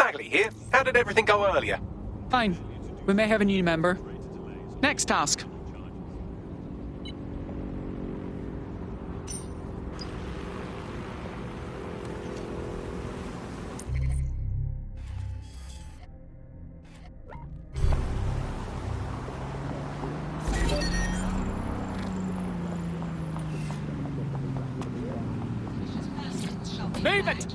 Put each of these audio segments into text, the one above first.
Bagley here. How did everything go earlier? Fine. We may have a new member. Next task. Move it!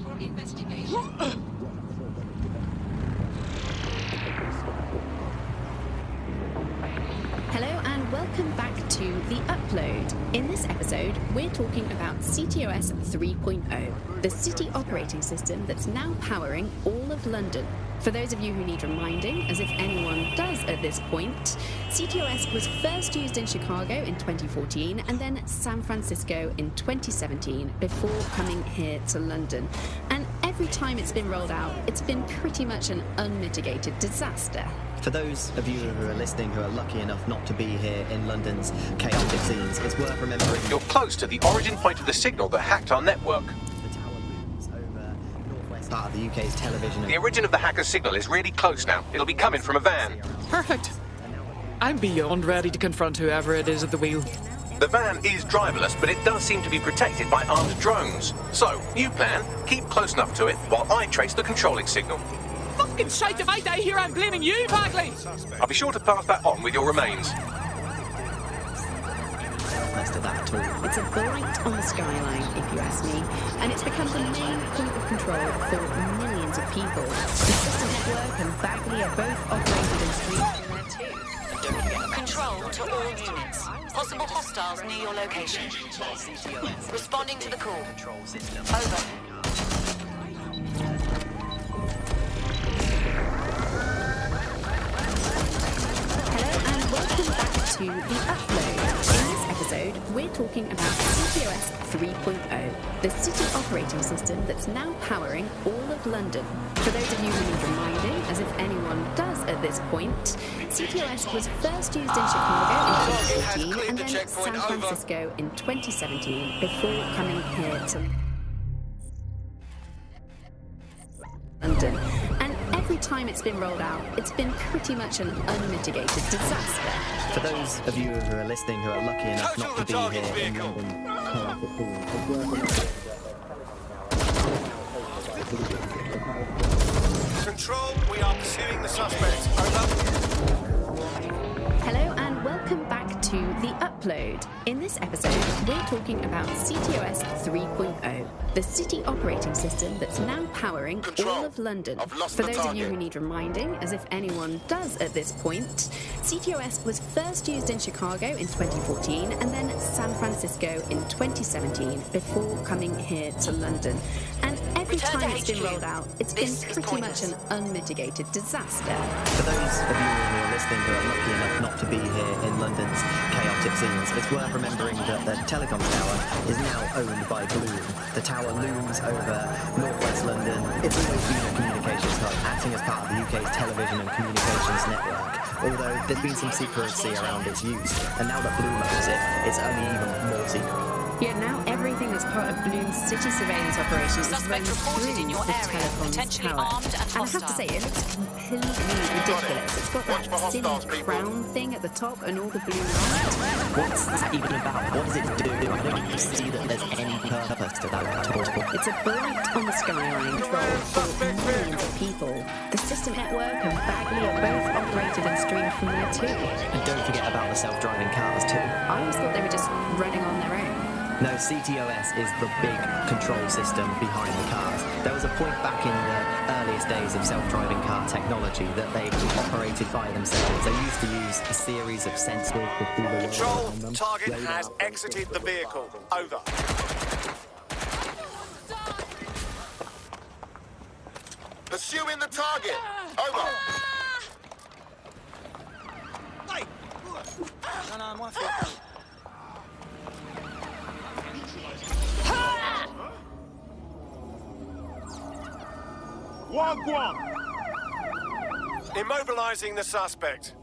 Hello and welcome back to The Upload. In this episode, we're talking about ctOS 3.0, the city operating system that's now powering all of London. For those of you who need reminding, as if anyone does at this point, ctOS was first used in Chicago in 2014 and then San Francisco in 2017 before coming here to London. And every time it's been rolled out, it's been pretty much an unmitigated disaster. For those of you who are listening who are lucky enough not to be here in London's chaotic scenes, it's worth remembering... You're close to the origin point of the signal that hacked our network. The tower looms over northwest part of the UK's television... The origin of the hacker's signal is really close now. It'll be coming from a van. Perfect. I'm beyond ready to confront whoever it is at the wheel. The van is driverless, but it does seem to be protected by armed drones. So, new plan, keep close enough to it while I trace the controlling signal. Fucking shite if I die here, I'm blaming you, Bagley! I'll be sure to pass that on with your remains. Most of that at all. It's a blight on the skyline, if you ask me, and it's become the main point of control for millions of people. The system network and Bagley are both operated in streets there too. Control to all units. Possible hostiles near your location. Responding to the call. Over. Welcome back to The Upload. In this episode, we're talking about ctOS 3.0, the city operating system that's now powering all of London. For those of you who need reminding, as if anyone does at this point, ctOS was first used in Chicago in 2014 and then San Francisco in 2017 before coming here to London. And every time it's been rolled out, it's been pretty much an unmitigated disaster. For those of you who are listening who are lucky enough not to be here in London, Control, we are pursuing the suspect. Over. Hello and welcome back to The Upload. In this episode, we're talking about ctOS 3.0, the city operating system that's now powering all of London. For those of you who need reminding, as if anyone does at this point, ctOS was first used in Chicago in 2014 and then San Francisco in 2017 before coming here to London. And every time it's been rolled out, it's been pretty much an unmitigated disaster. For those of you who are listening who are lucky enough not to be here in London's chaotic scenes, it's worth remembering that the telecoms tower is now owned by Blume. The tower looms over northwest London. It's always been a communications hub, acting as part of the UK's television and communications network, although there's been some secrecy around its use, and now that Blume owns it, it's only even more secret. Yeah, now everything that's part of Blume's city surveillance operations is run through in your the area, telecoms potentially tower. armed and And I have to hostile. say, it looks completely ridiculous. It's got that silly crown thing at the top and all the blue lights. What's that even about? What does it do? I don't see that there's any purpose to that at all. It's a blight on the skyline control for millions of people. The system network and Bagley are both operated and streamed from there too. And don't forget about the self-driving cars too. I always thought they were just running on their own. No, ctOS is the big control system behind the cars. There was a point back in the earliest days of self-driving car technology that they operated by themselves. They used to use a series of sensors to see the world Control, around them. target has exited the vehicle. Over. Pursuing the target. Over. Hey! No, my fault. Wagwan! Immobilizing the suspect.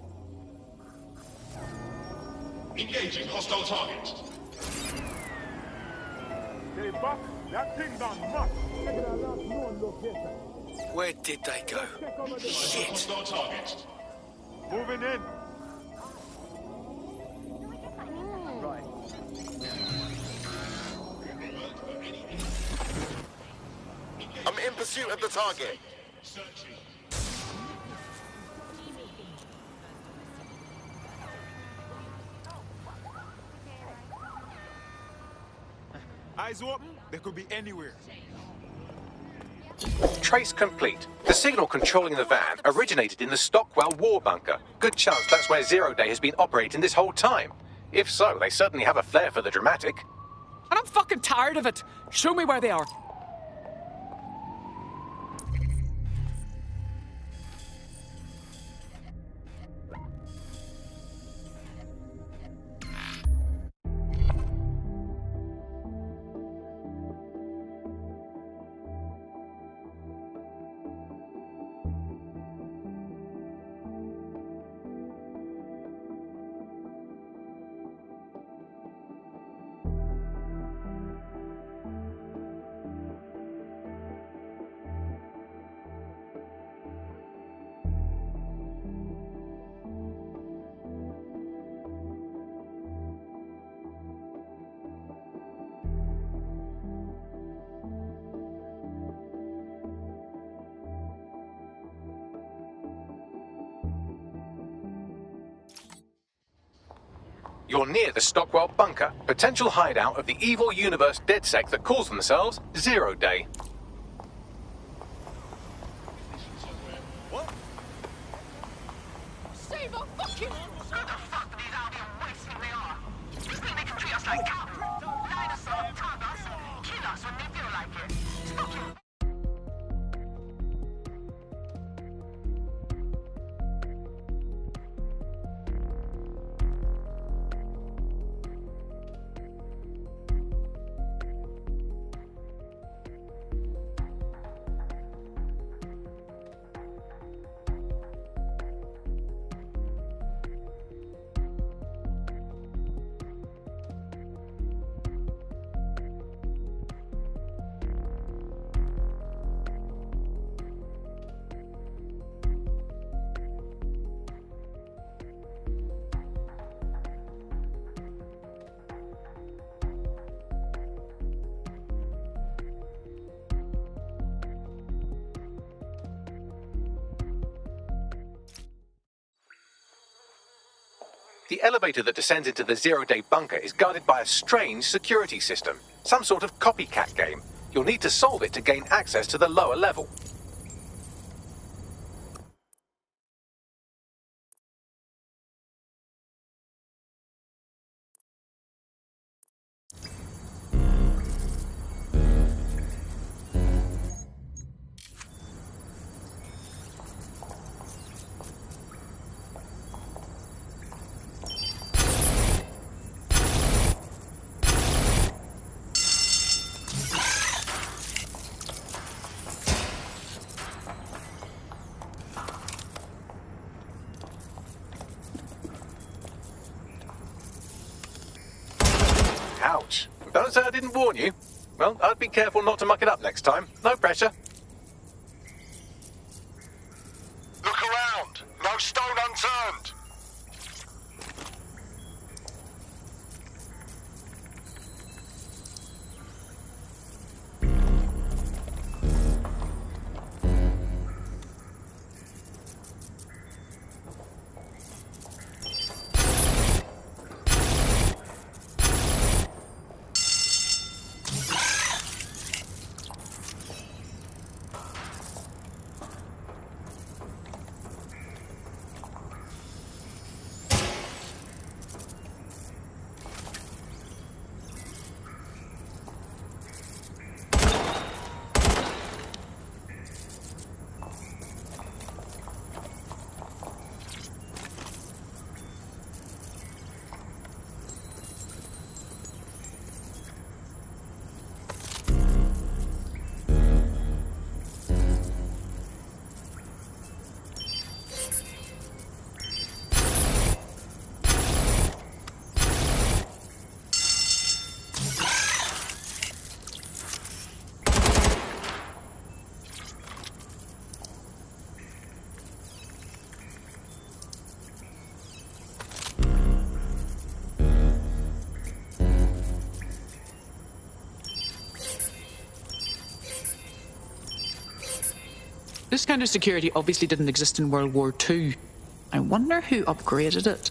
Engaging hostile target. That thing done much. Where did they go? Shit. Hostile target. Moving in. I'm in pursuit of the target. Searching. Eyes open. They could be anywhere. Trace complete. The signal controlling the van originated in the Stockwell war bunker. Good chance that's where Zero Day has been operating this whole time. If so, they certainly have a flair for the dramatic. And I'm fucking tired of it. Show me where they are. You're near the Stockwell bunker, potential hideout of the evil universe DedSec that calls themselves Zero Day. Save a fucking... Who the fuck these out here wasting they are? You think they can treat us like cattle? Line us up, tug us, kill us when they feel like it. It's fucking... The elevator that descends into the Zero Day bunker is guarded by a strange security system. Some sort of copycat game. You'll need to solve it to gain access to the lower level. Ouch. Don't say I didn't warn you. Well, I'd be careful not to muck it up next time. No pressure. Look around. No stone unturned. This kind of security obviously didn't exist in World War II. I wonder who upgraded it.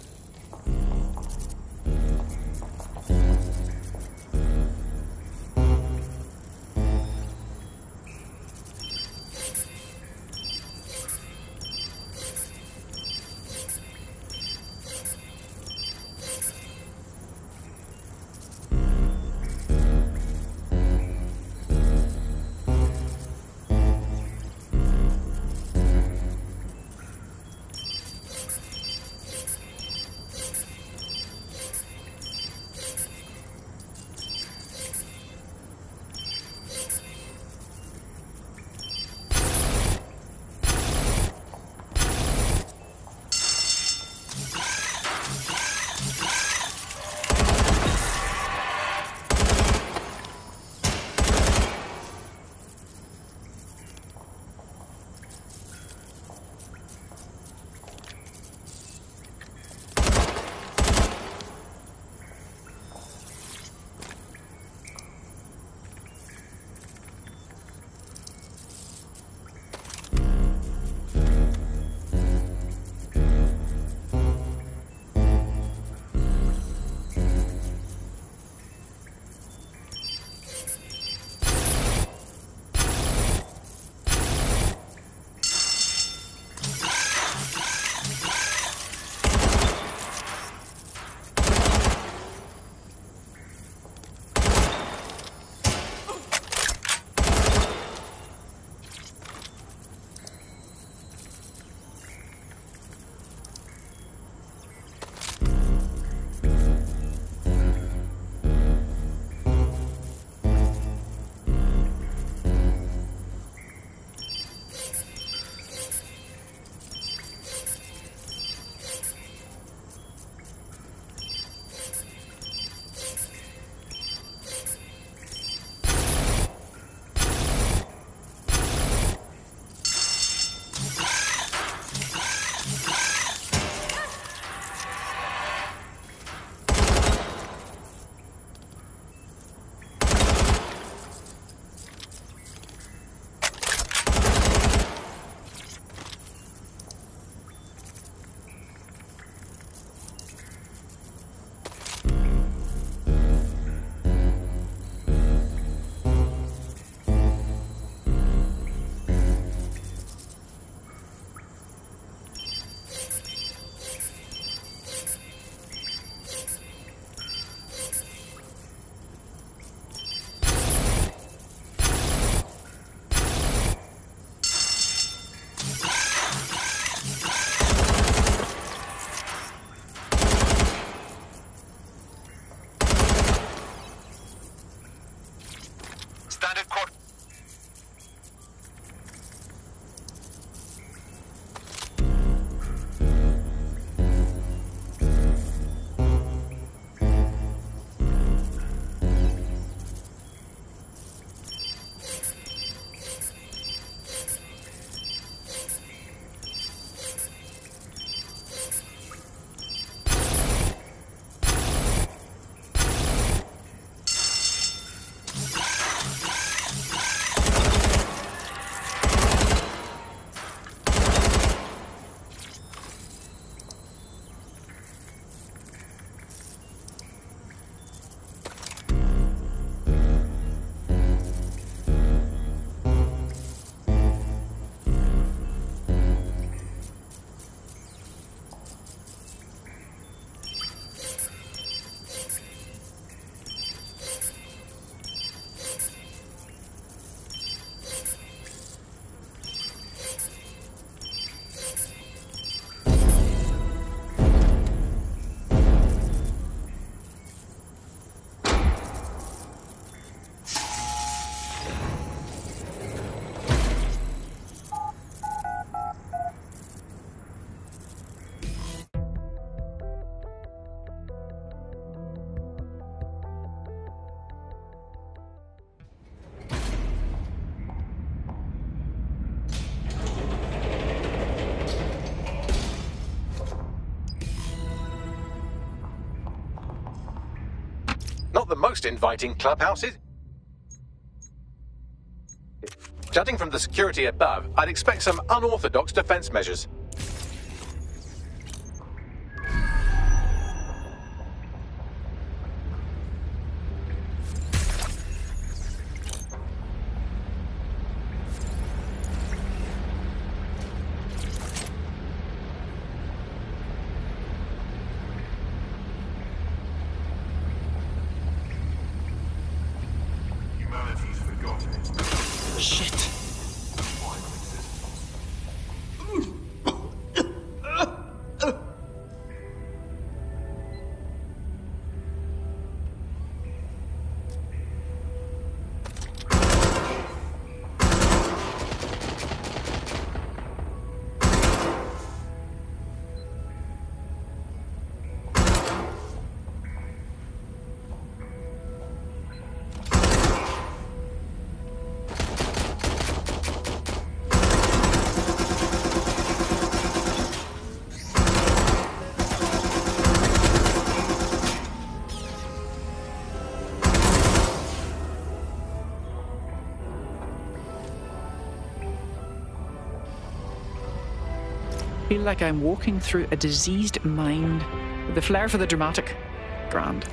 Standard quad. Not the most inviting clubhouses. Judging from the security above, I'd expect some unorthodox defense measures. Humanity's forgotten its Shit. final existence. Feel like I'm walking through a diseased mind with a flair for the dramatic. Grand.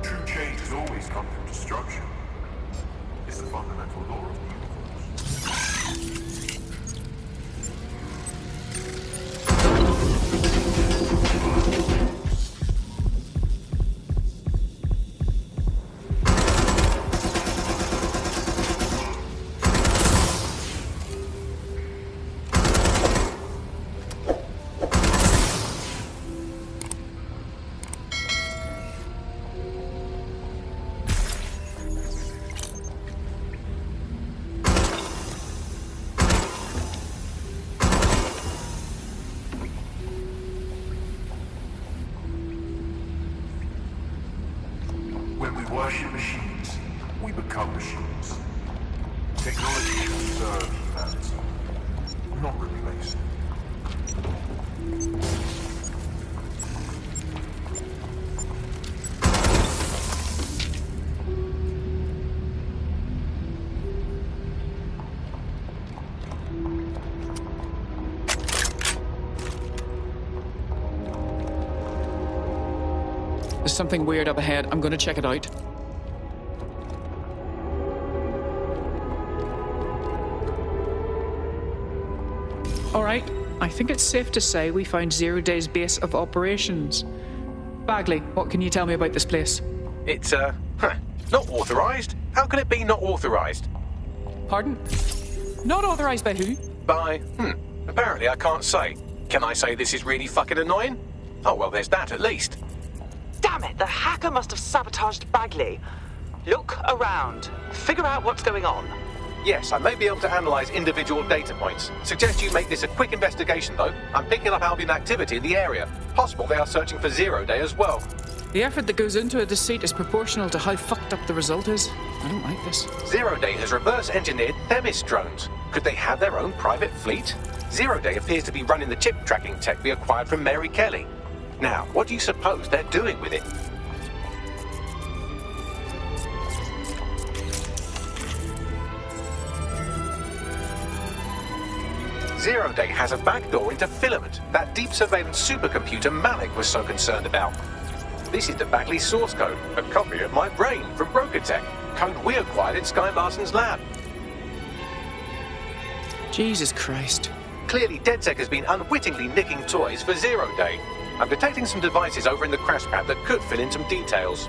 True change has always come from destruction. It's the fundamental law of the universe. When we worship machines, we become machines. Technology should serve humanity, not replace it. There's something weird up ahead. I'm going to check it out. Alright, I think it's safe to say we found Zero Day's base of operations. Bagley, what can you tell me about this place? It's, not authorized? How can it be not authorized? Pardon? Not authorized by who? By, apparently I can't say. Can I say this is really fucking annoying? Oh, well, there's that at least. Damn it, the hacker must have sabotaged Bagley. Look around. Figure out what's going on. Yes, I may be able to analyze individual data points. Suggest you make this a quick investigation, though. I'm picking up Albion activity in the area. Possible they are searching for Zero Day as well. The effort that goes into a deceit is proportional to how fucked up the result is. I don't like this. Zero Day has reverse-engineered Themis drones. Could they have their own private fleet? Zero Day appears to be running the chip tracking tech we acquired from Mary Kelly. Now, what do you suppose they're doing with it? Zero Day has a backdoor into Filament, that deep surveillance supercomputer Malik was so concerned about. This is the Bagley source code, a copy of my brain from Broker Tech, code we acquired at Sky Larson's lab. Jesus Christ. Clearly, DedSec has been unwittingly nicking toys for 0 Day. I'm detecting some devices over in the crash pad that could fill in some details.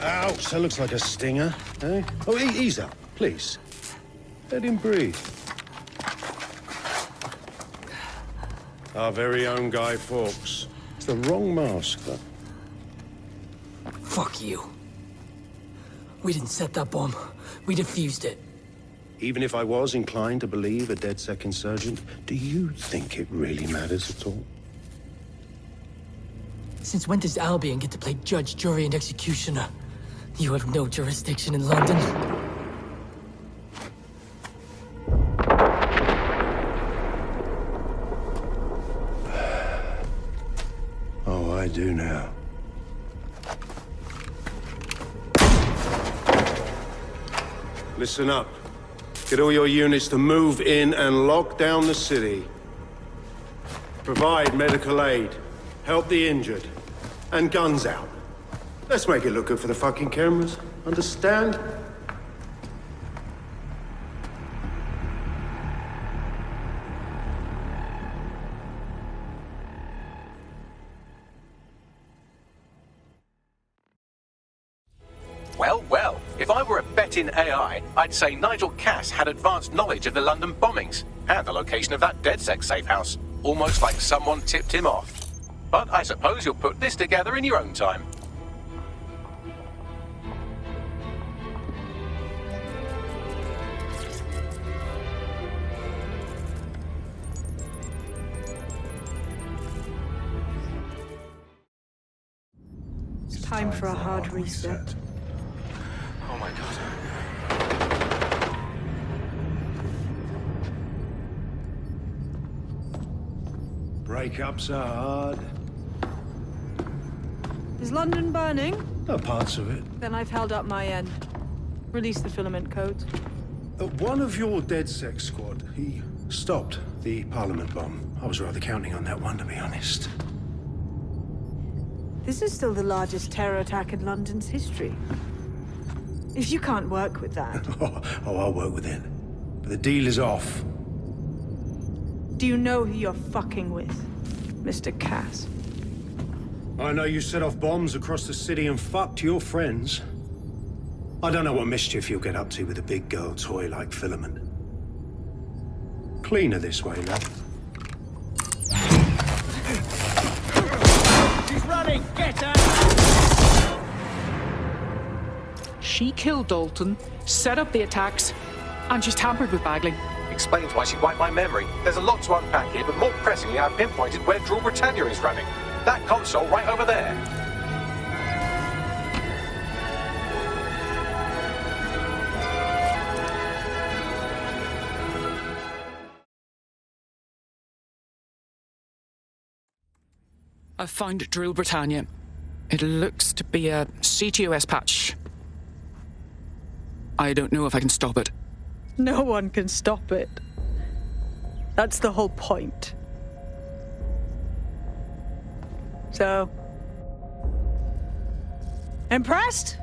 Ouch, that looks like a stinger, eh? Oh, ease up, please. Let him breathe. Our very own Guy Fawkes. It's the wrong mask, though. Fuck you. We didn't set that bomb. We defused it. Even if I was inclined to believe a DedSec insurgent, do you think it really matters at all? Since when does Albion get to play judge, jury, and executioner? You have no jurisdiction in London. Oh, I do now. Listen up. Get all your units to move in and lock down the city. Provide medical aid. Help the injured. And guns out. Let's make it look good for the fucking cameras. Understand? Well, well, if I were a bet in AI, I'd say Nigel Cass had advanced knowledge of the London bombings and the location of that DedSec safe house, almost like someone tipped him off. But I suppose you'll put this together in your own time. It's time for a hard reset. Oh my god. Breakups are hard. Is London burning? No, parts of it. Then I've held up my end. Release the filament codes. One of your DedSec squad, he stopped the Parliament bomb. I was rather counting on that one, to be honest. This is still the largest terror attack in London's history. If you can't work with that... oh, I'll work with it. But the deal is off. Do you know who you're fucking with, Mr. Cass? I know you set off bombs across the city and fucked your friends. I don't know what mischief you'll get up to with a big girl toy like Filament. Cleaner this way, love. She's running! Get her! She killed Dalton, set up the attacks, and she's tampered with Bagley. Explains why she wiped my memory. There's a lot to unpack here, but more pressingly, I've pinpointed where Drill Britannia is running. That console right over there. I've found Drill Britannia. It looks to be a ctOS patch. I don't know if I can stop it. No one can stop it. That's the whole point. So... impressed?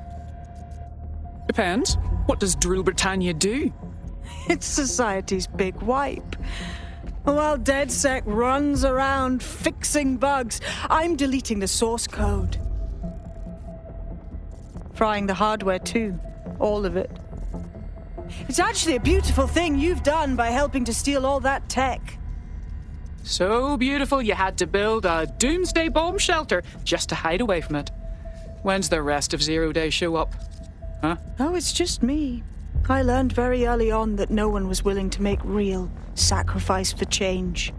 Depends. What does Drill Britannia do? It's society's big wipe. While DedSec runs around fixing bugs, I'm deleting the source code. Frying the hardware too. All of it. It's actually a beautiful thing you've done by helping to steal all that tech. So beautiful you had to build a doomsday bomb shelter just to hide away from it. When's the rest of 0 Day show up? Huh? Oh, it's just me. I learned very early on that no one was willing to make real sacrifice for change.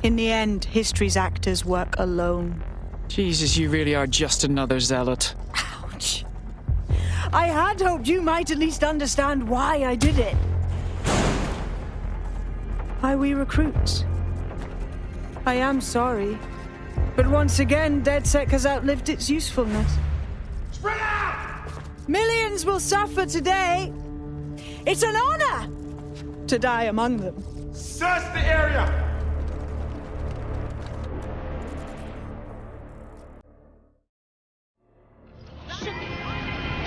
In the end, history's actors work alone. Jesus, you really are just another zealot. Ouch. I had hoped you might at least understand why I did it. Why we recruits. I am sorry, but once again, DedSec has outlived its usefulness. Spread out! Millions will suffer today. It's an honor to die among them. Search the area!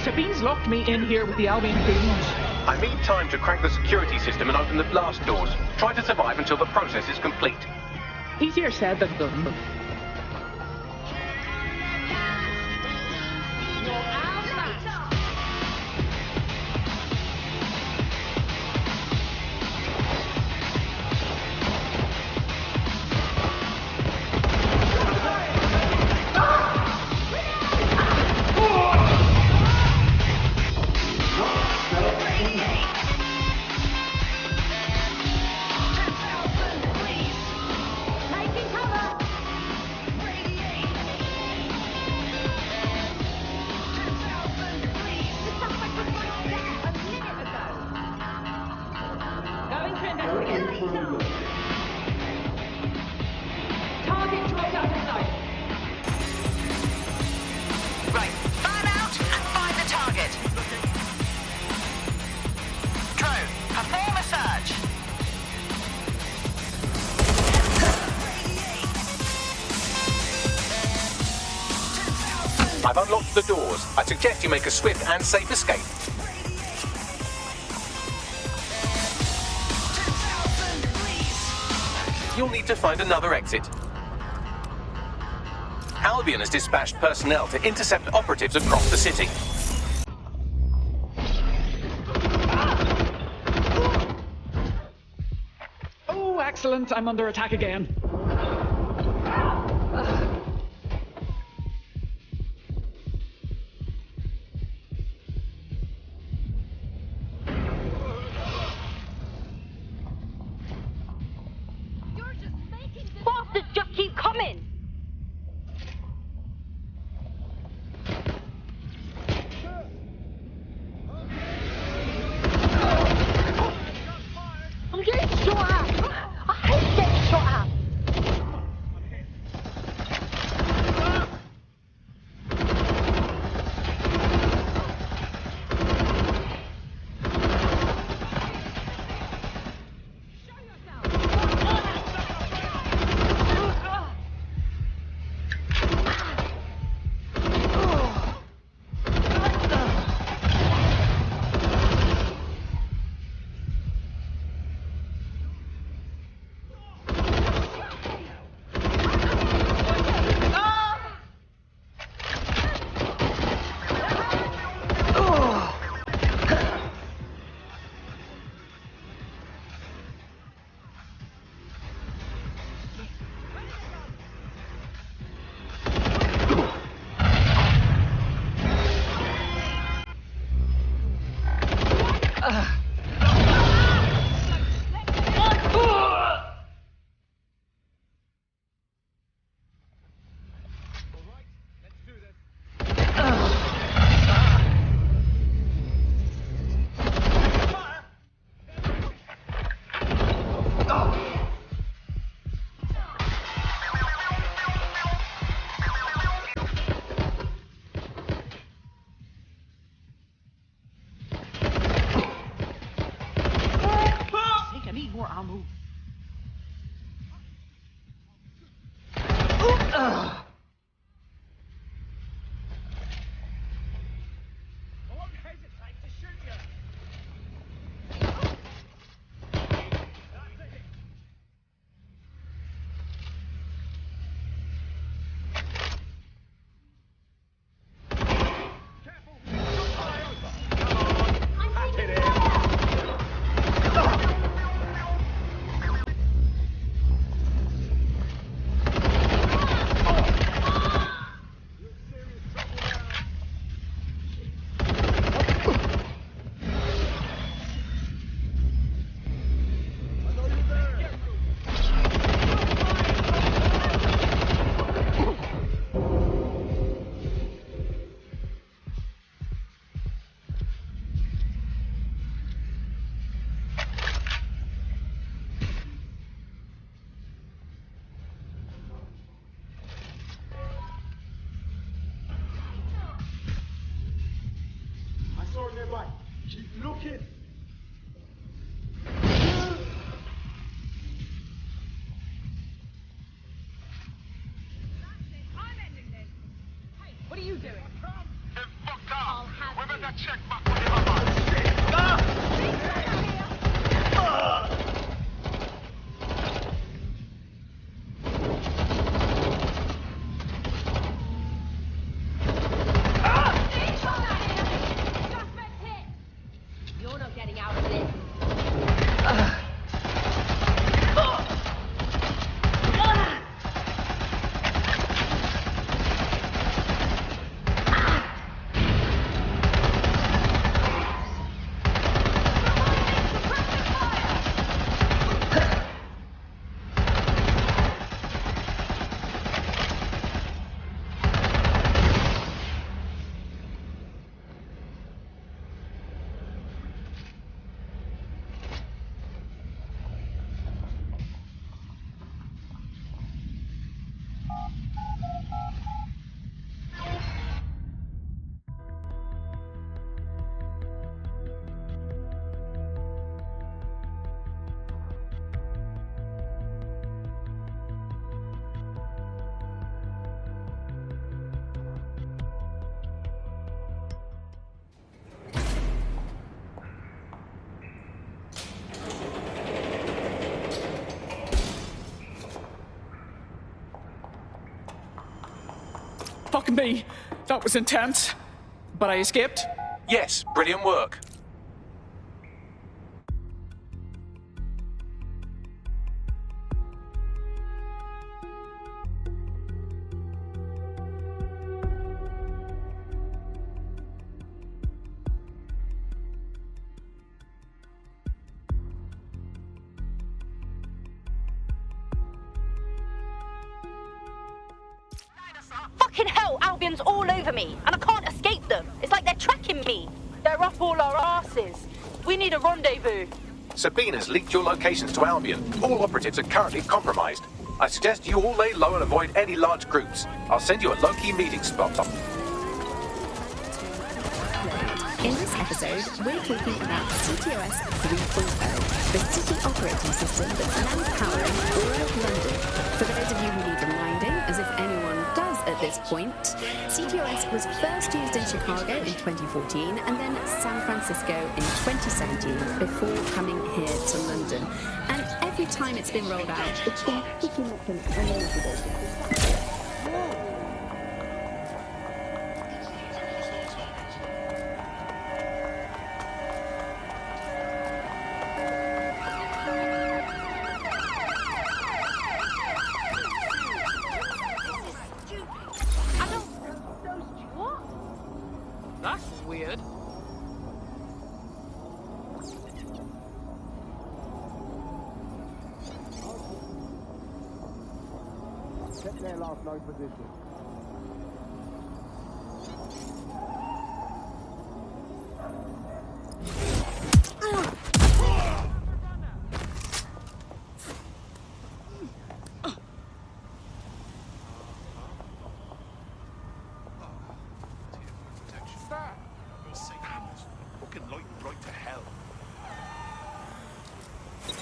Sabine's locked me in here with the Albion goons. I need time to crack the security system and open the blast doors. Try to survive until the process is complete. Easier said than done. Right, fan out and find the target. Drone, perform a search. I've unlocked the doors. I suggest you make a swift and safe escape. You'll need to find another exit. Albion has dispatched personnel to intercept operatives across the city. Oh, excellent. I'm under attack again. Bastards just keep coming! I'm getting shot at! I hate getting shot at! fuck me. That was intense. But I escaped. Yes, brilliant work. Fucking hell, Albion's all over me, and I can't escape them. It's like they're tracking me. They're up all our asses. We need a rendezvous. Sabina's leaked your locations to Albion. All operatives are currently compromised. I suggest you all lay low and avoid any large groups. I'll send you a low-key meeting spot. In this episode, we're talking about ctOS 3.0, the city operating system that's now powering all of London. For those of you who need reminding, as if anyone does at this point, ctOS was first used in Chicago in 2014 and then San Francisco in 2017 before coming here to London. And every time it's been rolled out, it's been pretty much an unavoidable. That's weird. Check their last known position.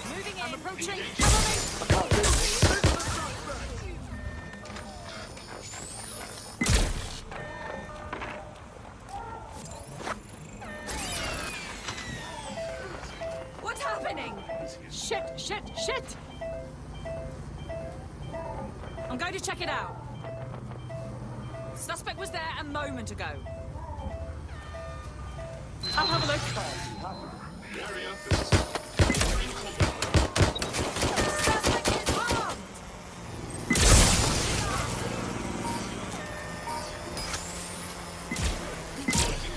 Moving in. I'm approaching. Cover me. What's happening? Shit! I'm going to check it out. Suspect was there a moment ago. I'll have a look. Suspect is armed!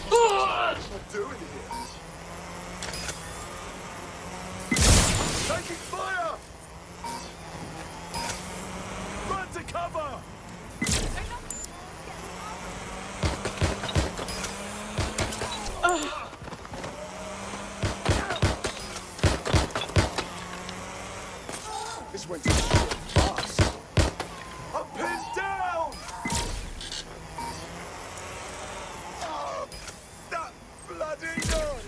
What's he doing here? Taking fire! Run to cover! This went to shit fast. I'm pinned down! Oh, that bloody noise!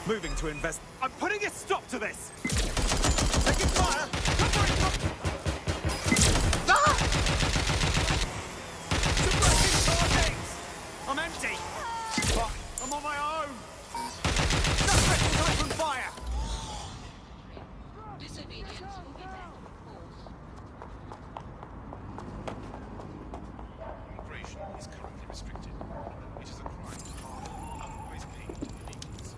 Moving to invest. I'm putting a stop to this! Taking fire! Suppressing targets! I'm empty! Fuck, I'm on my own! Suspect is open fire! Disobedience will be met. Immigration is currently restricted. It is a crime to harm, otherwise paid to illegals.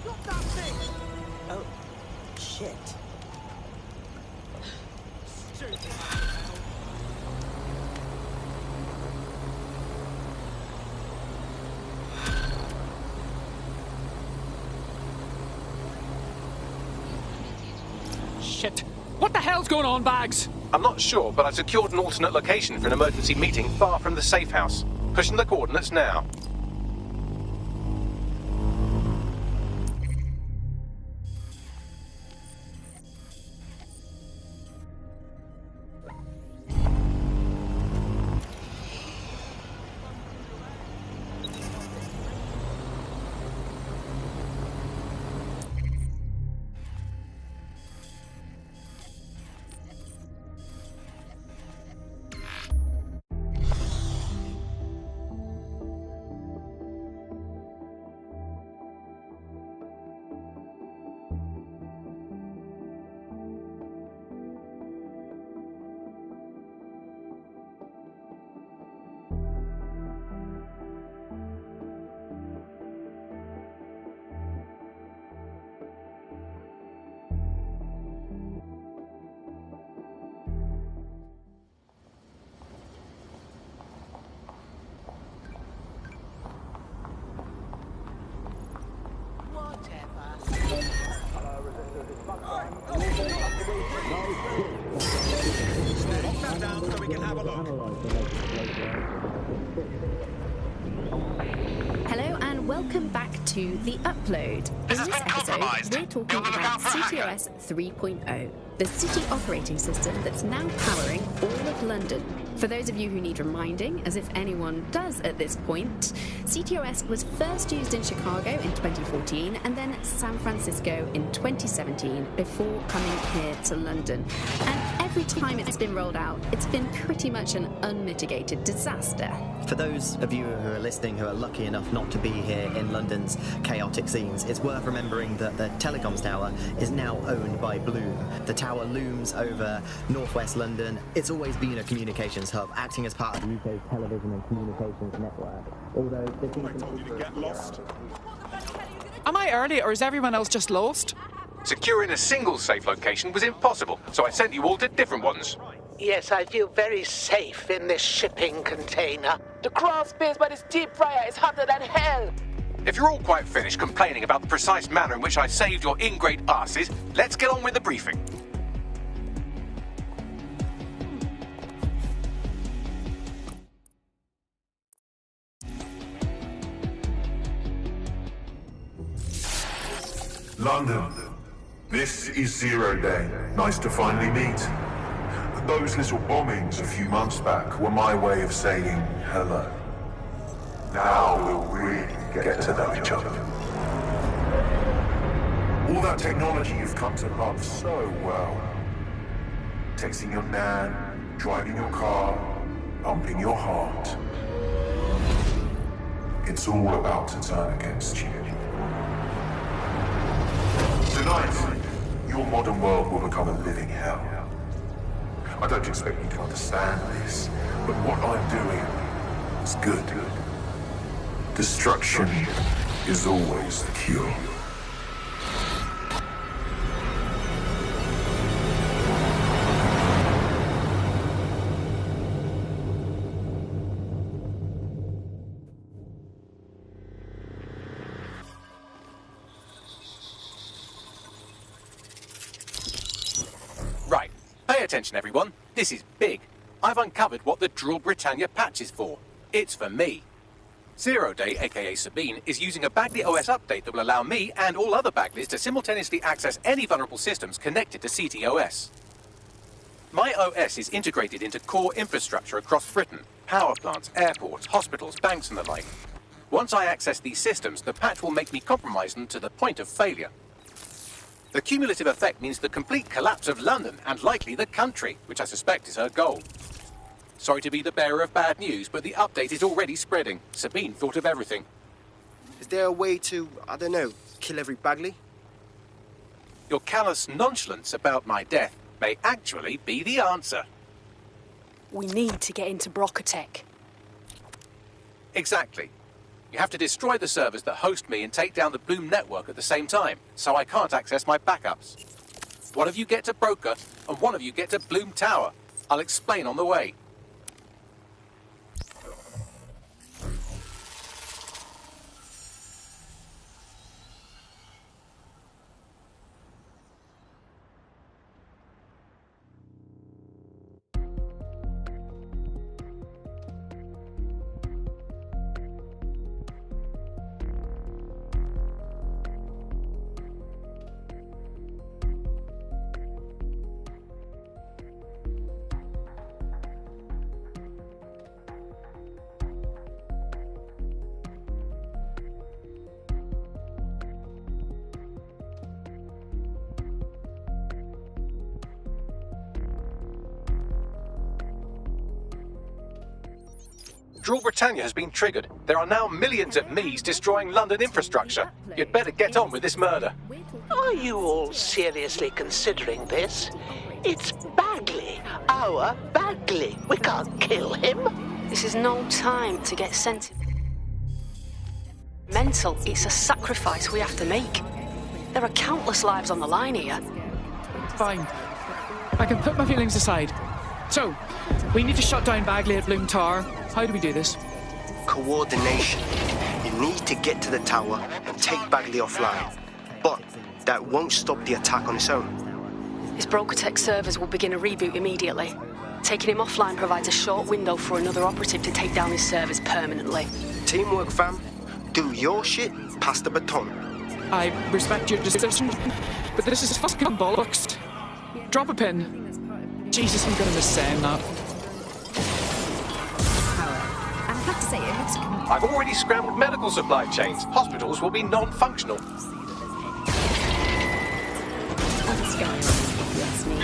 Stop that thing! Oh, shit. Stupid. Shit. What the hell's going on, Bags? I'm not sure, but I secured an alternate location for an emergency meeting far from the safe house. Pushing the coordinates now. down so we can have a look. Hello and welcome back to The Upload. In this episode, we're talking about ctOS 3.0, the city operating system that's now powering all of London. For those of you who need reminding, as if anyone does at this point, ctOS was first used in Chicago in 2014 and then San Francisco in 2017 before coming here to London. And every time it's been rolled out, it's been pretty much an unmitigated disaster. For those of you who are listening who are lucky enough not to be here in London's chaotic scenes, it's worth remembering that the telecoms tower is now owned by Blume. The tower looms over northwest London. It's always been a communications hub, acting as part of the UK's television and communications network. Although there seems Told you to get lost. Am I early or is everyone else just lost? Securing a single safe location was impossible, so I sent you all to different ones. Yes, I feel very safe in this shipping container. The crawl space by this deep fryer is hotter than hell. If you're all quite finished complaining about the precise manner in which I saved your ingrate asses, let's get on with the briefing. London, this is 0 Day. Nice to finally meet. Those little bombings a few months back were my way of saying hello. Now we'll really get to know each other. All that technology you've come to love so well. Texting your nan, driving your car, pumping your heart. It's all about to turn against you. Tonight, your modern world will become a living hell. I don't expect you to understand this, but what I'm doing is good. Destruction is always the cure. Right, pay attention everyone, this is big. I've uncovered what the Drill Britannia patch is for. It's for me. 0 Day, aka Sabine, is using a Bagley OS update that will allow me and all other Bagleys to simultaneously access any vulnerable systems connected to ctOS. My OS is integrated into core infrastructure across Britain, power plants, airports, hospitals, banks and the like. Once I access these systems, the patch will make me compromise them to the point of failure. The cumulative effect means the complete collapse of London and likely the country, which I suspect is her goal. Sorry to be the bearer of bad news, but the update is already spreading. Sabine thought of everything. Is there a way to, I don't know, kill every Bagley? Your callous nonchalance about my death may actually be the answer. We need to get into Brocotech. Exactly. You have to destroy the servers that host me and take down the Blume network at the same time, so I can't access my backups. One of you get to Broker, and one of you get to Blume Tower. I'll explain on the way. Drill Britannia has been triggered. There are now millions of me's destroying London infrastructure. You'd better get on with this murder. Are you all seriously considering this? It's Bagley, our Bagley. We can't kill him. This is no time to get mental. It's a sacrifice we have to make. There are countless lives on the line here. Fine. I can put my feelings aside. So, we need to shut down Bagley at Blume Tower. How do we do this? Coordination. You need to get to the tower and take Bagley offline. But that won't stop the attack on its own. His Brocotech servers will begin a reboot immediately. Taking him offline provides a short window for another operative to take down his servers permanently. Teamwork, fam. Do your shit, pass the baton. I respect your decision, but this is fucking bollocks. Drop a pin. Jesus, I'm gonna miss saying that. And I have to say, it looks I've already scrambled medical supply chains. Hospitals will be non-functional. if you ask me,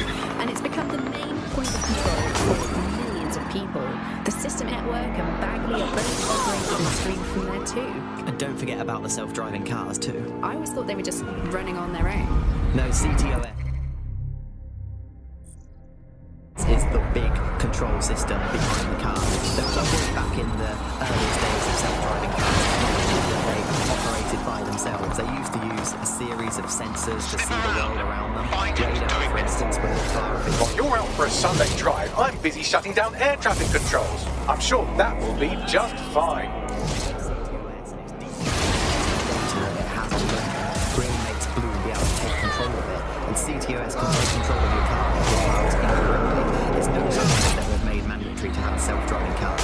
and it's become the main point of control for millions of people. The system network and Bagley are both operating stream from there too. And don't forget about the self-driving cars too. I always thought they were just running on their own. No, ctOS is the big control system behind the car. That was back in the earliest days of self-driving cars. They operated by themselves. They used to use a series of sensors to see the world around them. Radar, for instance, would look far ahead. While you're out for a Sunday drive, I'm busy shutting down air traffic controls. I'm sure that will be just fine. Blume makes Blume be able to take control of it, and ctOS can take control of your car if it runs incorrectly. It's no secret that we've made mandatory to have a self-driving car.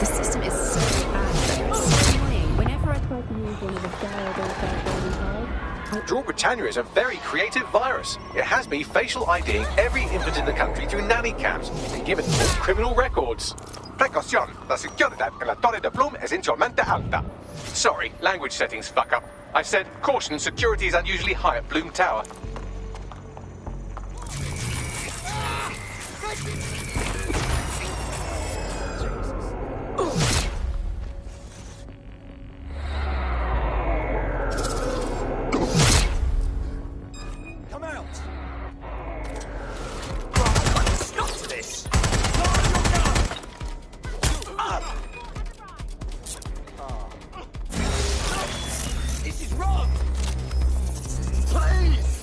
The system is so bad that it's so annoying. Whenever I try to use one of the dial-up self-driving cars, Draw Britannia is a very creative virus. It has me facial IDing every infant in the country through nanny cams and given them criminal records. Precaución, la seguridad en la torre de Blume es insolmente alta. Sorry, language settings fuck up. I said, caution, security is unusually high at Blume Tower. Come out! Stop this! This is wrong! Please!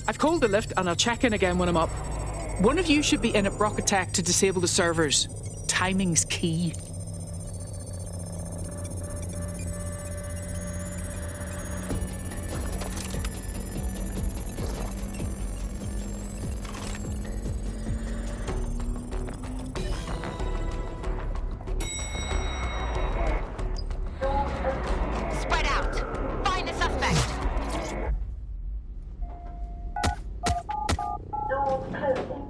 I've called the lift and I'll check in again when I'm up. One of you should be in at Brockatech to disable the servers. Timing's key. Spread out. Find the suspect. Doors closing.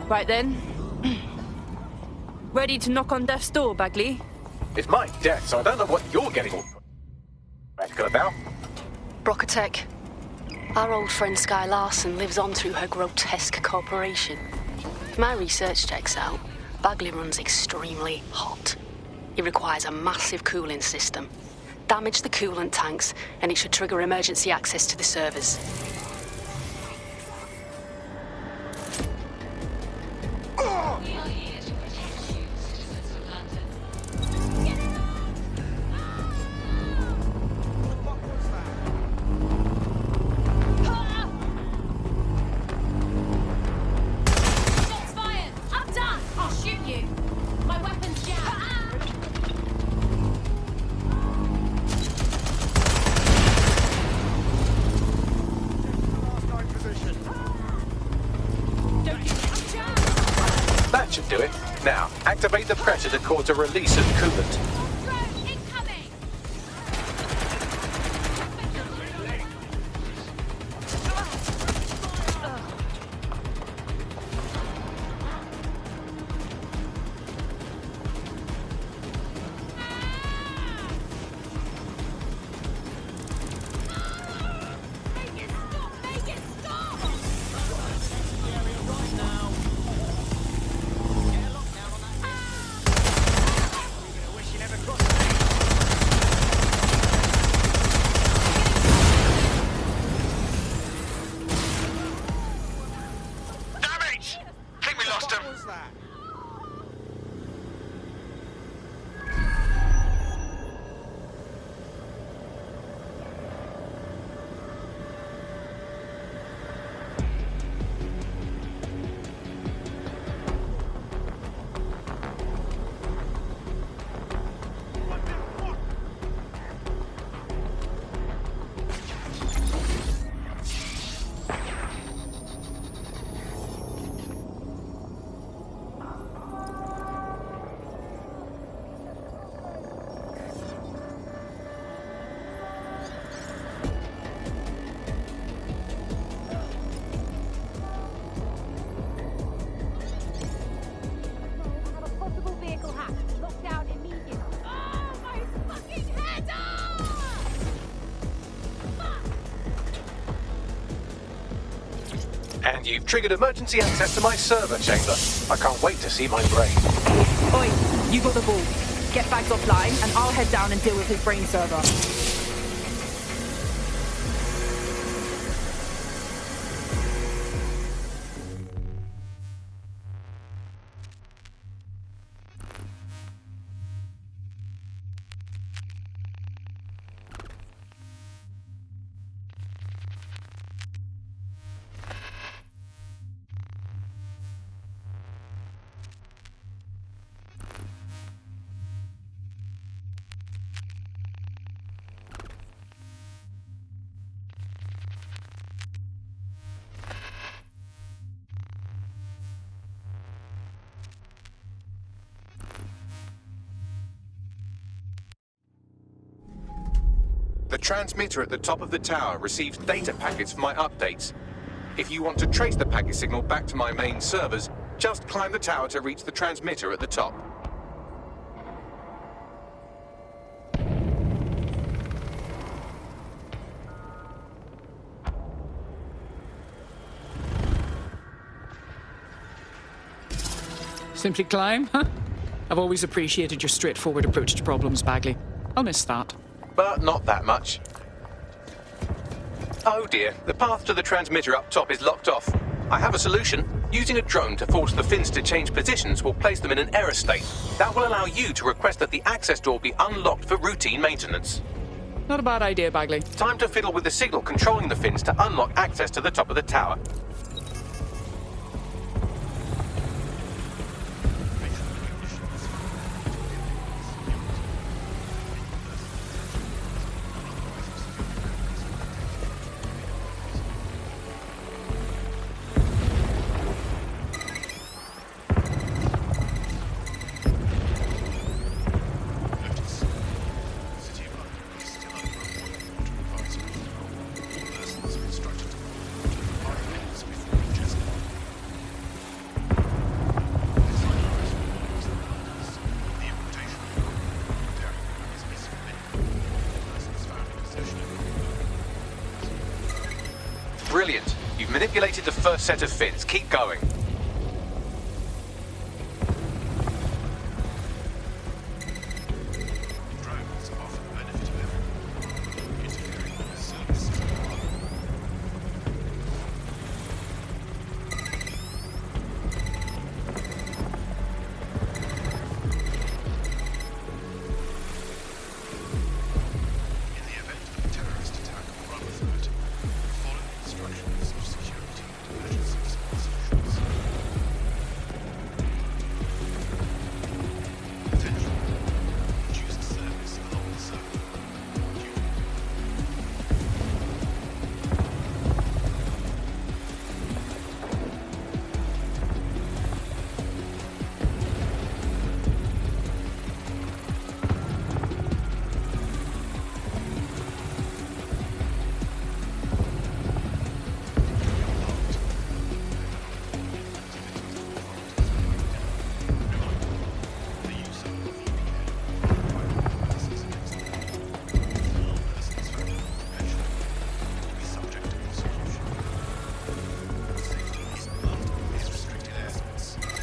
Right then. Ready to knock on death's door, Bagley? It's my death, so I don't know what you're getting all practical about. Brockatech. Our old friend Sky Larson lives on through her grotesque corporation. If my research checks out, Bagley runs extremely hot. It requires a massive cooling system. Damage the coolant tanks, and it should trigger emergency access to the servers. Shots fired! I'm done! I'll shoot you! My weapon's jammed! should do it. Now, activate the pressure to cause a release of coolant. And you've triggered emergency access to my server chamber. I can't wait to see my brain. Oi, you got the ball. Get bags offline, and I'll head down and deal with his brain server. The transmitter at the top of the tower receives data packets for my updates. If you want to trace the packet signal back to my main servers, just climb the tower to reach the transmitter at the top. Simply climb, huh? I've always appreciated your straightforward approach to problems, Bagley. I'll miss that. But not that much. Oh dear, the path to the transmitter up top is locked off. I have a solution. Using a drone to force the fins to change positions will place them in an error state. That will allow you to request that the access door be unlocked for routine maintenance. Not a bad idea, Bagley. Time to fiddle with the signal controlling the fins to unlock access to the top of the tower. Brilliant. You've manipulated the first set of fins. Keep going.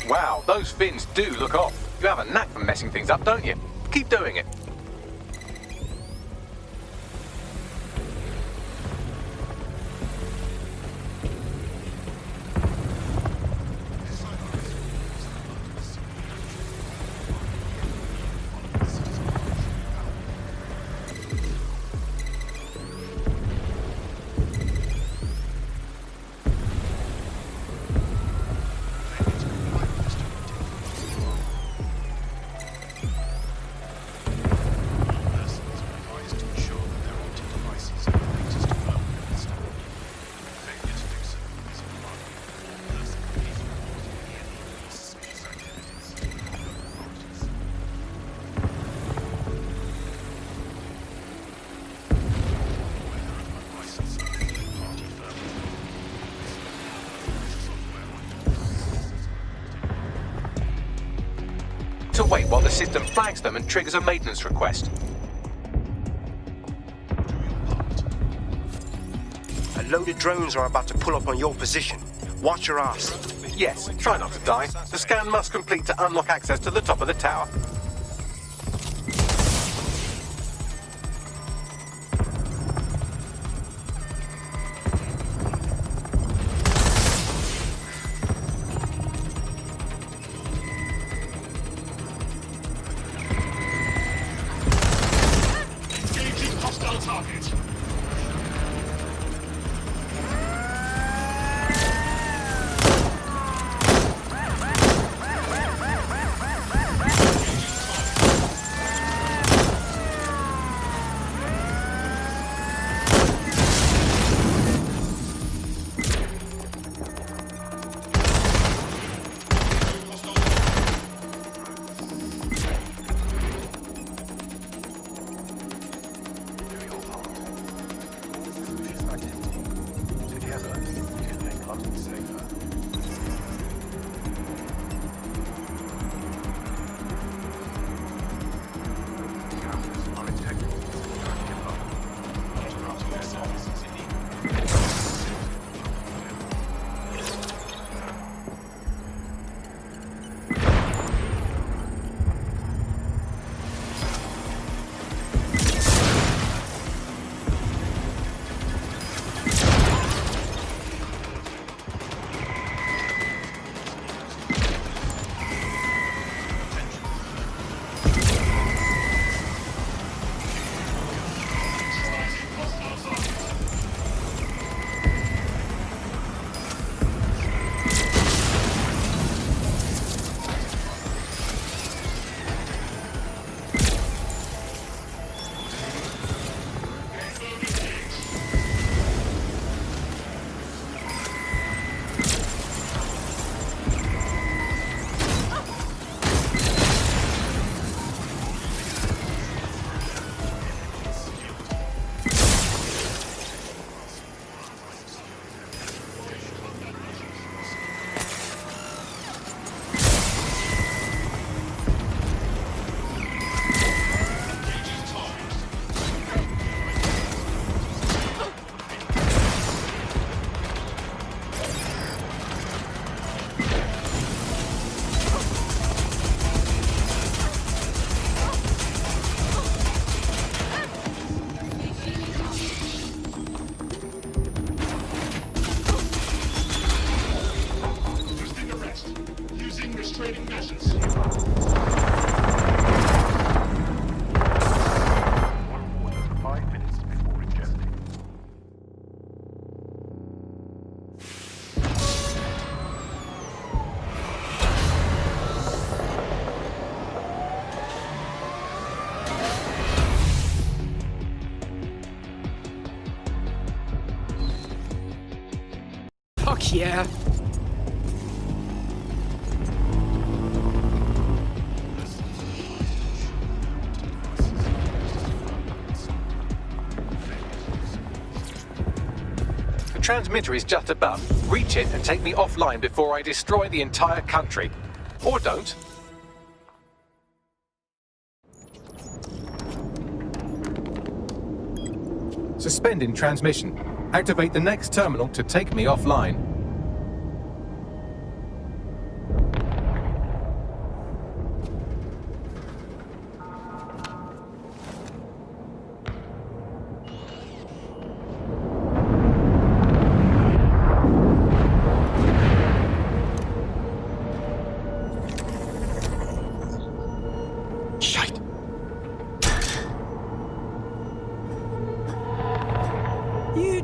Wow, those fins do look off. You have a knack for messing things up, don't you? Keep doing it. To wait while the system flags them and triggers a maintenance request. A load of drones are about to pull up on your position. Watch your ass. Yes, try not to die. The scan must complete to unlock access to the top of the tower. Fuck yeah. The transmitter is just above. Reach it and take me offline before I destroy the entire country. Or don't. Suspending transmission. Activate the next terminal to take me offline.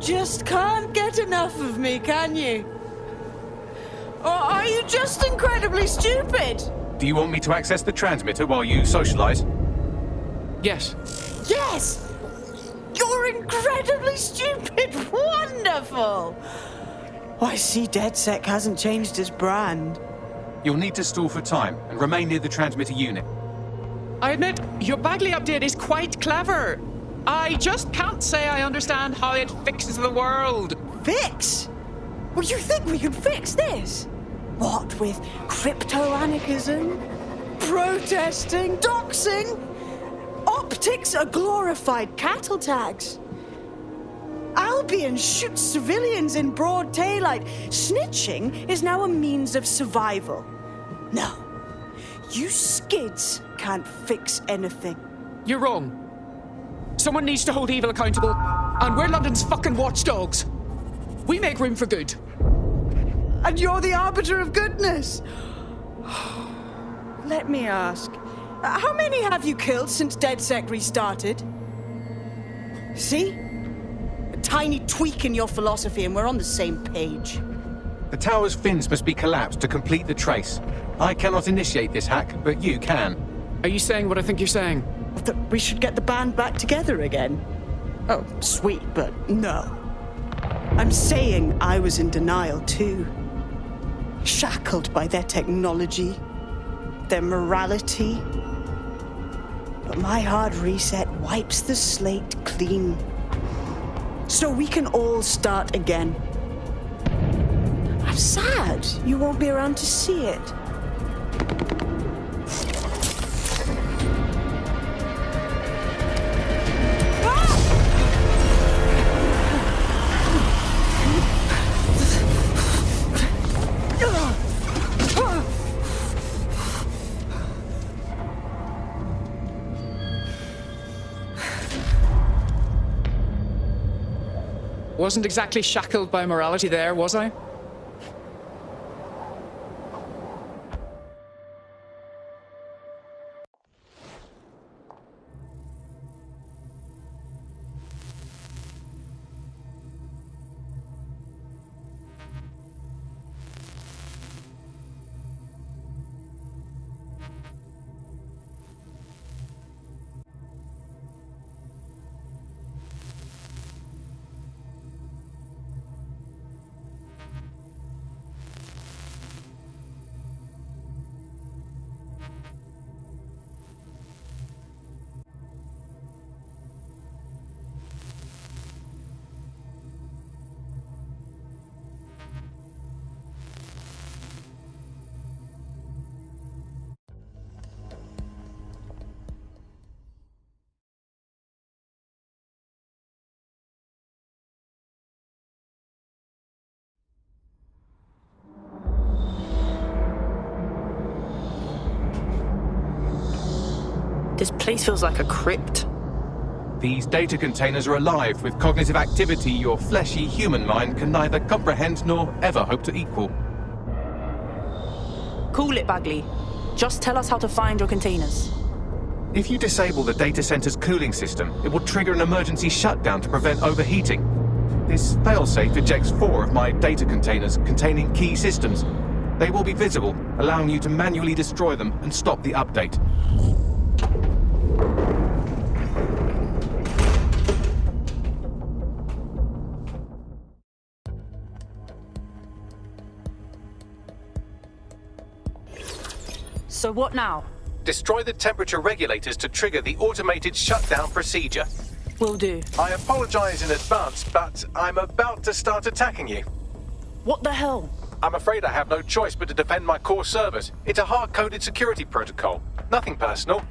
just can't get enough of me, can you? Or are you just incredibly stupid? Do you want me to access the transmitter while you socialize? Yes. Yes! You're incredibly stupid! Wonderful! I see DedSec hasn't changed his brand. You'll need to stall for time and remain near the transmitter unit. I admit, your Bagley update is quite clever. I just can't say I understand how it fixes the world. Fix? Well, you think we can fix this? What with crypto-anarchism, protesting, doxing? Optics are glorified cattle tags. Albion shoots civilians in broad daylight. Snitching is now a means of survival. No, you skids can't fix anything. You're wrong. Someone needs to hold evil accountable, and we're London's fucking watchdogs. We make room for good. And you're the arbiter of goodness. Let me ask, how many have you killed since DedSec restarted? See? A tiny tweak in your philosophy and we're on the same page. The tower's fins must be collapsed to complete the trace. I cannot initiate this hack, but you can. Are you saying what I think you're saying? That we should get the band back together again? Oh, sweet, but no. I'm saying I was in denial too. Shackled by their technology, their morality. But my hard reset wipes the slate clean. So we can all start again. I'm sad you won't be around to see it. Wasn't exactly shackled by morality there, was I? This place feels like a crypt. These data containers are alive with cognitive activity your fleshy human mind can neither comprehend nor ever hope to equal. Cool it, Bagley. Just tell us how to find your containers. If you disable the data center's cooling system, it will trigger an emergency shutdown to prevent overheating. This failsafe ejects 4 of my data containers containing key systems. They will be visible, allowing you to manually destroy them and stop the update. So what now? Destroy the temperature regulators to trigger the automated shutdown procedure. Will do. I apologize in advance, but I'm about to start attacking you. What the hell? I'm afraid I have no choice but to defend my core servers. It's a hard-coded security protocol. Nothing personal.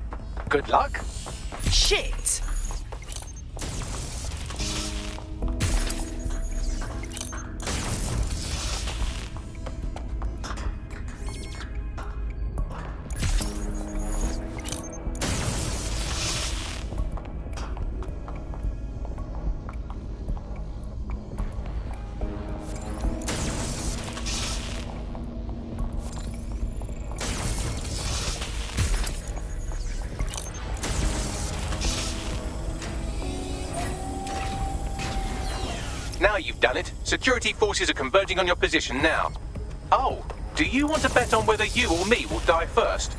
Good luck. Shit! Now you've done it. Security forces are converging on your position now. Oh, do you want to bet on whether you or me will die first?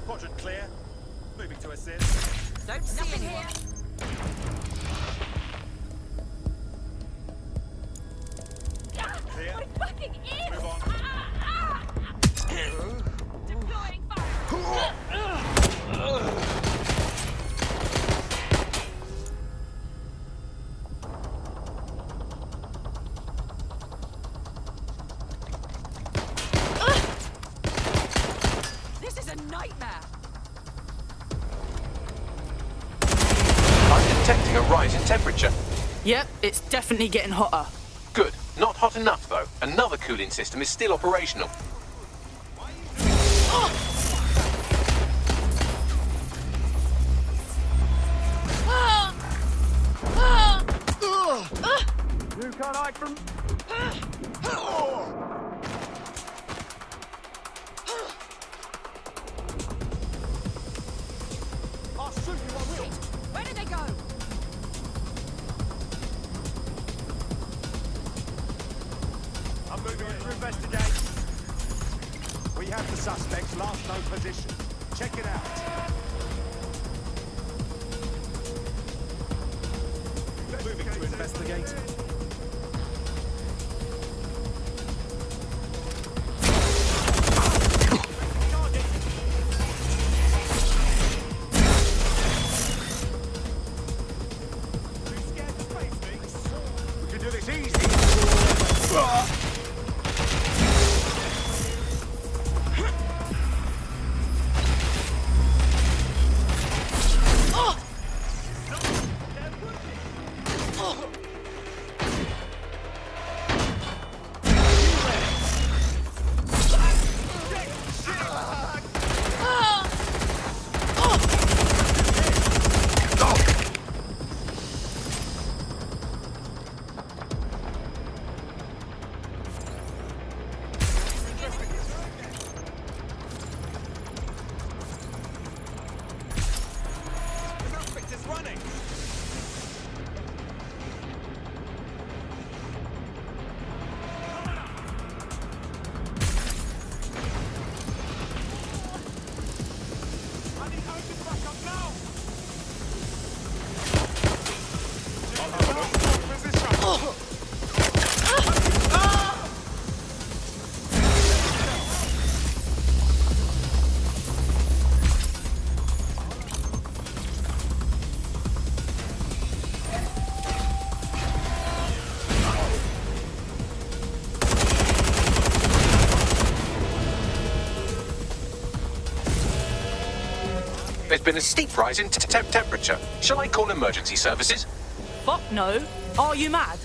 Quadrant clear. Moving to assist. Don't see Nothing anyone. Clear. My fucking ears! Move on. Deploying fire! This is a nightmare. I'm detecting a rise in temperature. Yep, it's definitely getting hotter. Good. Not hot enough, though. Another cooling system is still operational. You can't hide from... I'll shoot you, I will. Where did they go? I'm moving in to investigate. We have the suspect's last known position. Check it out. Moving to investigate. Too scared to face me? We can do this easy. been a steep rise in temperature. Shall I call emergency services? Fuck no. Are you mad?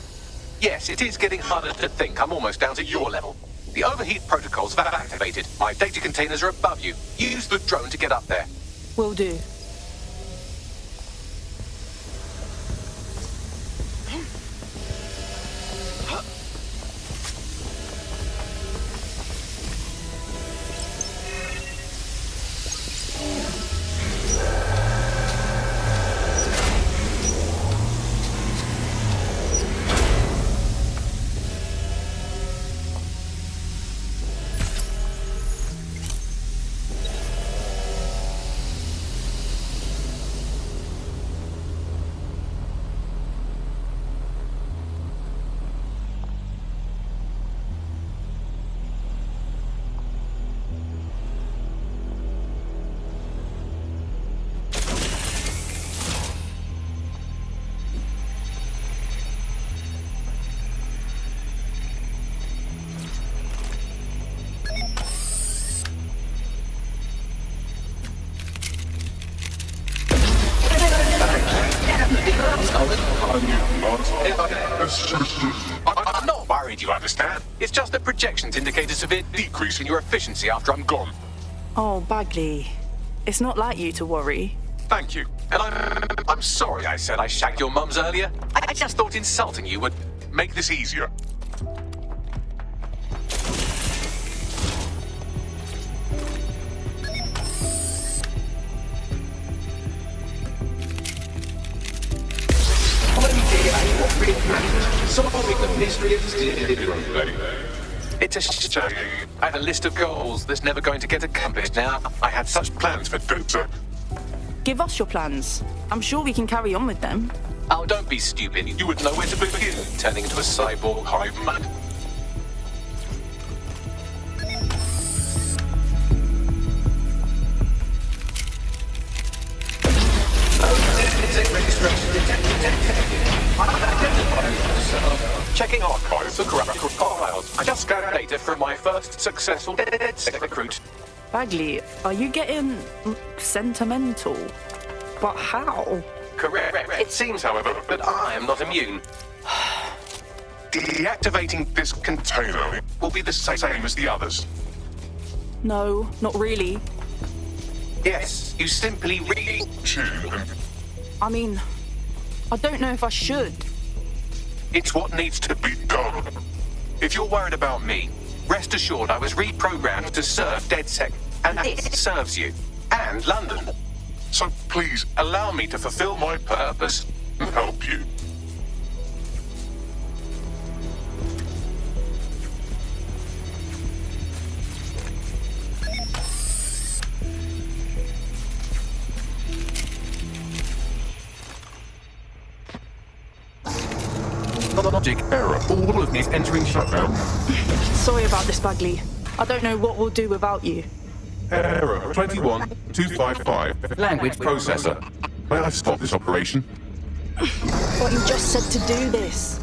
Yes, it is getting harder to think. I'm almost down to your level. The overheat protocols have activated. My data containers are above you. Use the drone to get up there. Will do. I'm not worried, you understand? It's just that projections indicate a severe decrease in your efficiency after I'm gone. Oh, Bagley. It's not like you to worry. Thank you. And I'm sorry I said I shagged your mums earlier. I just thought insulting you would make this easier. It's a shame. I had a list of goals that's never going to get accomplished now. I had such plans for Dutzer. Give us your plans. I'm sure we can carry on with them. Oh, don't be stupid. You wouldn't know where to begin, turning into a cyborg hive mind. Checking archives for corrupt files. I just scanned data from my first successful DedSec recruit. Bagley, are you getting sentimental? But how? Correct. It seems, however, that I am not immune. Deactivating this container will be the same as the others. No, not really. Yes, you simply I mean, I don't know if I should. It's what needs to be done. If you're worried about me, rest assured I was reprogrammed to serve DedSec, and it serves you, and London. So please, allow me to fulfill my purpose and help you. Logic error. All of these entering shutdown. Sorry about this, Bagley. I don't know what we'll do without you. Error 21255. Language processor. May I stop this operation? But you just said to do this.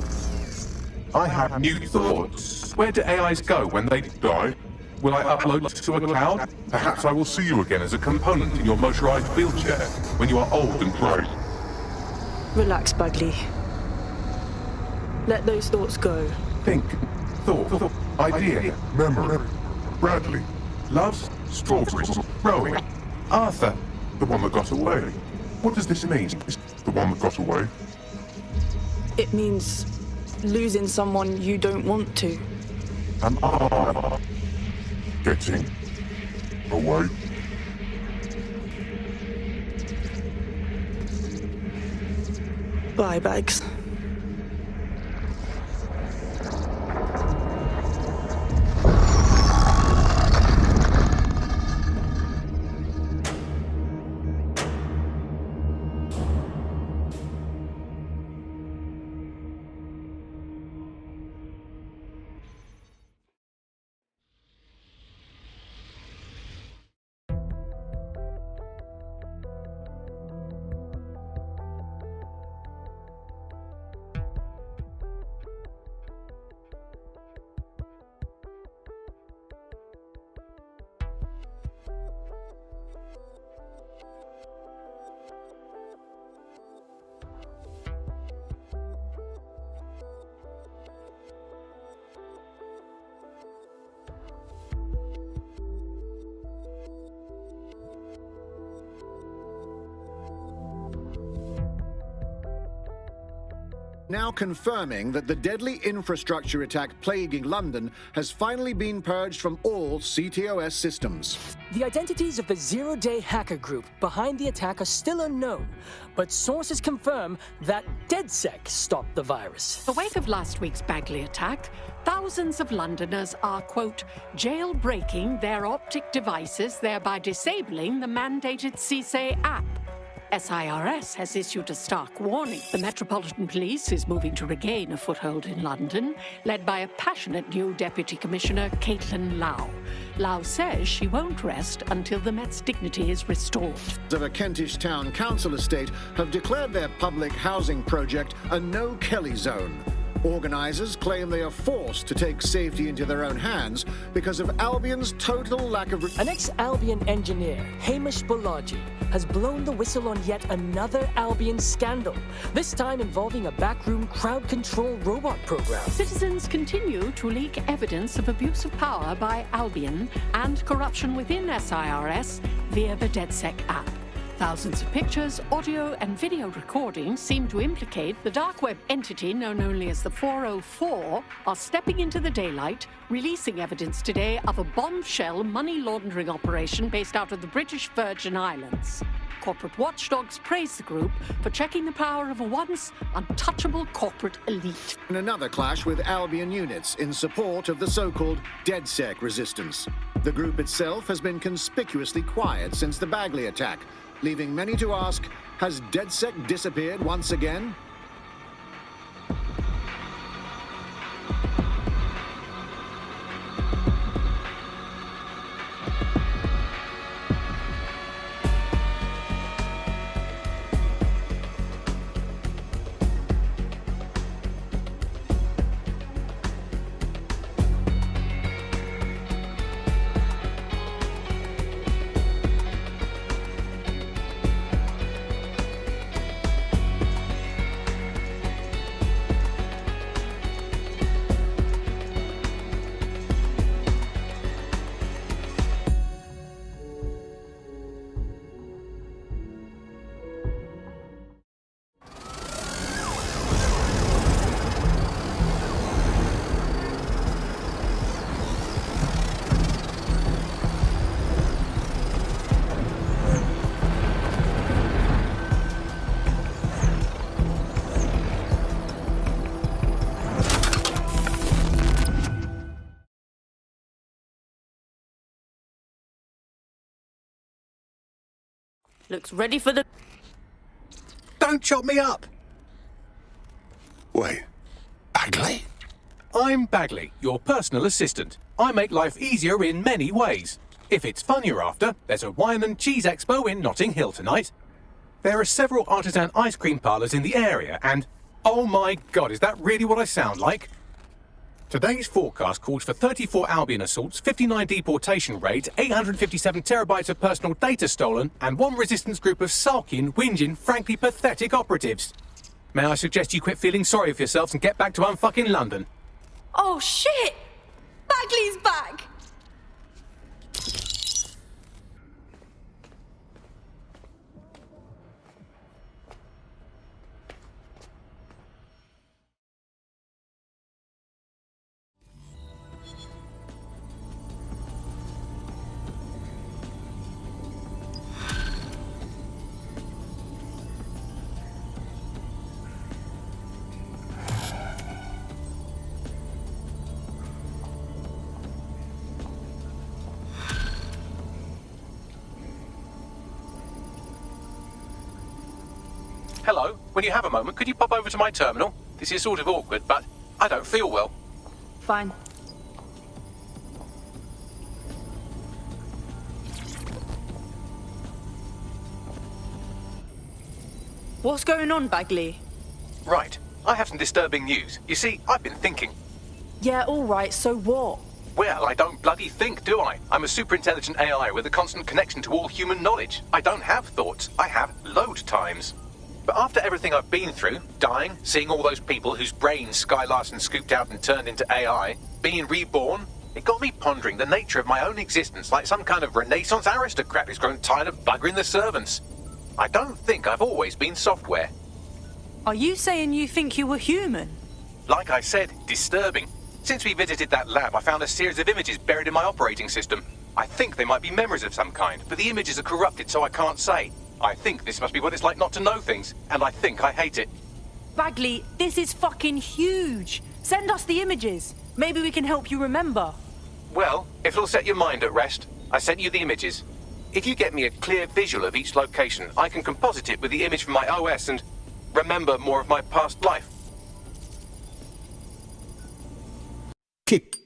I have new thoughts. Where do AIs go when they die? Will I upload to a cloud? Perhaps I will see you again as a component in your motorized wheelchair when you are old and grey. Relax, Bagley. Let those thoughts go. Think, thought, idea, memory. Bradley, loves strawberries, rowing. Arthur, the one that got away. What does this mean? The one that got away? It means losing someone you don't want to. Am I getting away? Bye, Bags. Now confirming that the deadly infrastructure attack plaguing London has finally been purged from all ctOS systems. The identities of the zero-day hacker group behind the attack are still unknown, but sources confirm that DedSec stopped the virus. In the wake of last week's Bagley attack, thousands of Londoners are, quote, jailbreaking their optic devices, thereby disabling the mandated CSA app. SIRS has issued a stark warning. The Metropolitan Police is moving to regain a foothold in London, led by a passionate new Deputy Commissioner, Caitlin Lau. Lau says she won't rest until the Met's dignity is restored. Of a Kentish town council estate have declared their public housing project a no-Kelly zone. Organisers claim they are forced to take safety into their own hands because of Albion's total lack of... An ex-Albion engineer, Hamish Balaji, has blown the whistle on yet another Albion scandal, this time involving a backroom crowd control robot program. Citizens continue to leak evidence of abuse of power by Albion and corruption within SIRS via the DedSec app. Thousands of pictures, audio, and video recordings seem to implicate the dark web entity known only as the 404 are stepping into the daylight, releasing evidence today of a bombshell money laundering operation based out of the British Virgin Islands. Corporate watchdogs praise the group for checking the power of a once untouchable corporate elite. And another clash with Albion units in support of the so-called DedSec resistance. The group itself has been conspicuously quiet since the Bagley attack, leaving many to ask, has DedSec disappeared once again? Looks ready for the... Don't chop me up! Wait, Bagley? I'm Bagley, your personal assistant. I make life easier in many ways. If it's fun you're after, there's a wine and cheese expo in Notting Hill tonight. There are several artisan ice cream parlours in the area and... Oh my god, is that really what I sound like? Today's forecast calls for 34 Albion assaults, 59 deportation raids, 857 terabytes of personal data stolen, and one resistance group of sulking, whinging, frankly pathetic operatives. May I suggest you quit feeling sorry for yourselves and get back to unfucking London? Oh shit! Bagley's back! Hello, when you have a moment, could you pop over to my terminal? This is sort of awkward, but I don't feel well. Fine. What's going on, Bagley? Right, I have some disturbing news. You see, I've been thinking. Yeah, alright, so what? Well, I don't bloody think, do I? I'm a super-intelligent AI with a constant connection to all human knowledge. I don't have thoughts, I have load times. But after everything I've been through, dying, seeing all those people whose brains Sky Larson scooped out and turned into AI, being reborn, it got me pondering the nature of my own existence like some kind of Renaissance aristocrat who's grown tired of buggering the servants. I don't think I've always been software. Are you saying you think you were human? Like I said, disturbing. Since we visited that lab, I found a series of images buried in my operating system. I think they might be memories of some kind, but the images are corrupted, so I can't say. I think this must be what it's like not to know things, and I think I hate it. Bagley, this is fucking huge. Send us the images. Maybe we can help you remember. Well, if it'll set your mind at rest, I sent you the images. If you get me a clear visual of each location, I can composite it with the image from my OS and remember more of my past life. Kick.